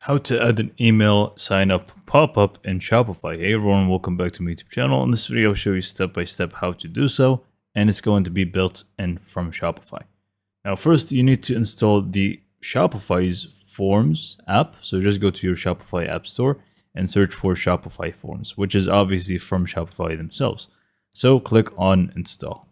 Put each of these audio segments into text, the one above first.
How to add an email sign up pop-up in Shopify. Hey everyone, welcome back to my YouTube channel. In this video, I'll show you step by step how to do so, and it's going to be built in from Shopify. Now first, you need to install the Shopify's Forms app. So just go to your Shopify app store and search for Shopify Forms, which is obviously from Shopify themselves. So click on install.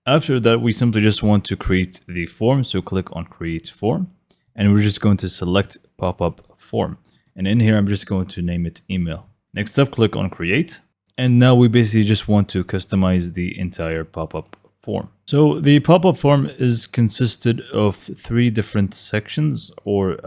After that, we simply just want to create the form. So click on create form. And we're just going to select pop-up form. And in here, I'm just going to name it email. Next up, click on create. And now we basically just want to customize the entire pop-up form. So the pop-up form is consisted of 3 different sections or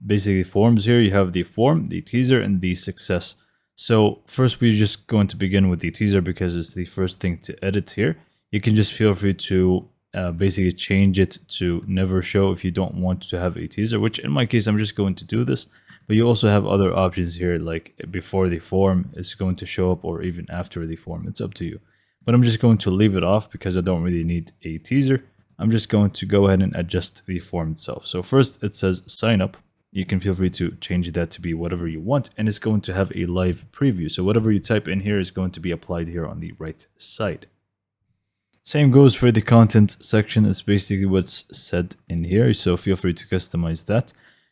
basically forms here. You have the form, the teaser, and the success. So first, we're just going to begin with the teaser because it's the first thing to edit here. You can just feel free to basically change it to never show if you don't want to have a teaser, which in my case, I'm just going to do this. But you also have other options here, like before the form is going to show up or even after the form. It's up to you. But I'm just going to leave it off because I don't really need a teaser. I'm just going to go ahead and adjust the form itself. So first it says sign up. You can feel free to change that to be whatever you want. And it's going to have a live preview. So whatever you type in here is going to be applied here on the right side. Same goes for the content section. It's basically what's said in here. So feel free to customize that.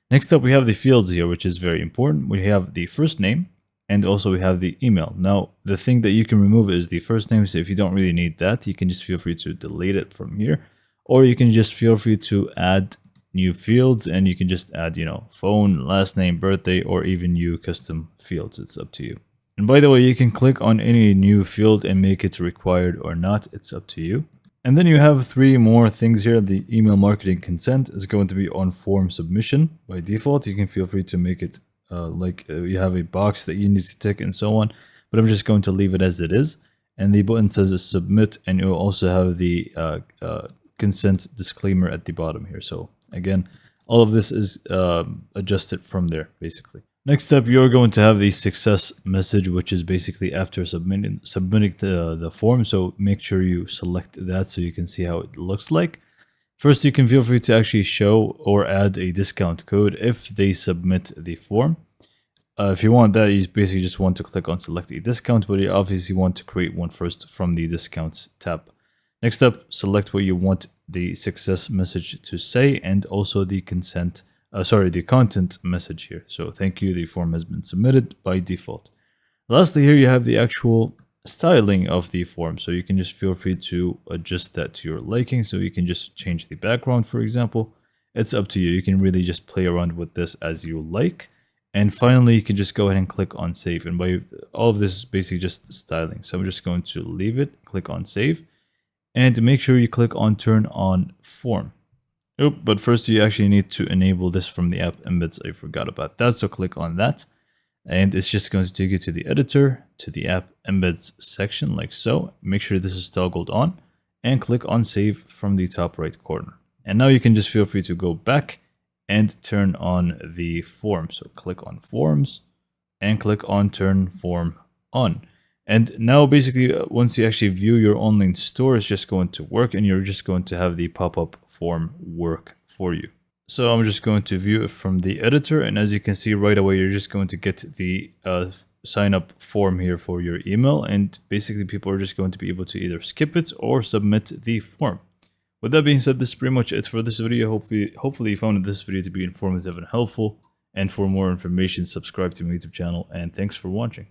Next up, we have the fields here, which is very important. We have the first name and also we have the email. Now, the thing that you can remove is the first name. So if you don't really need that, you can just feel free to delete it from here, or you can just feel free to add new fields and you can just add, phone, last name, birthday, or even new custom fields. It's up to you. And by the way, you can click on any new field and make it required or not. It's up to you. And then you have 3 more things here. The email marketing consent is going to be on form submission by default. You can feel free to make it you have a box that you need to tick and so on. But I'm just going to leave it as it is. And the button says submit, and you'll also have the consent disclaimer at the bottom here. So again, all of this is adjusted from there, basically. Next up, you're going to have the success message, which is basically after submitting the form. So make sure you select that so you can see how it looks like. First, you can feel free to actually show or add a discount code if they submit the form. If you want that, you basically just want to click on select a discount, but you obviously want to create one first from the discounts tab. Next up, select what you want the success message to say and also the the content message here. So thank you, the form has been submitted by default. Lastly, here you have the actual styling of the form. So you can just feel free to adjust that to your liking. So you can just change the background, for example. It's up to you. You can really just play around with this as you like. And finally, you can just go ahead and click on save. And by all of this is basically just styling. So I'm just going to leave it, click on save, and make sure you click on turn on form. But first you actually need to enable this from the app embeds. I forgot about that. So click on that. And it's just going to take you to the editor, to the app embeds section like so. Make sure this is toggled on and click on save from the top right corner. And now you can just feel free to go back and turn on the form. So click on forms and click on turn form on. And now basically once you actually view your online store, it's just going to work and you're just going to have the pop-up form work for you. So I'm just going to view it from the editor, and as you can see right away, you're just going to get the sign up form here for your email, and basically people are just going to be able to either skip it or submit the form. With that being said, this is pretty much it for this video. Hopefully you found this video to be informative and helpful, and for more information, subscribe to my YouTube channel, and thanks for watching.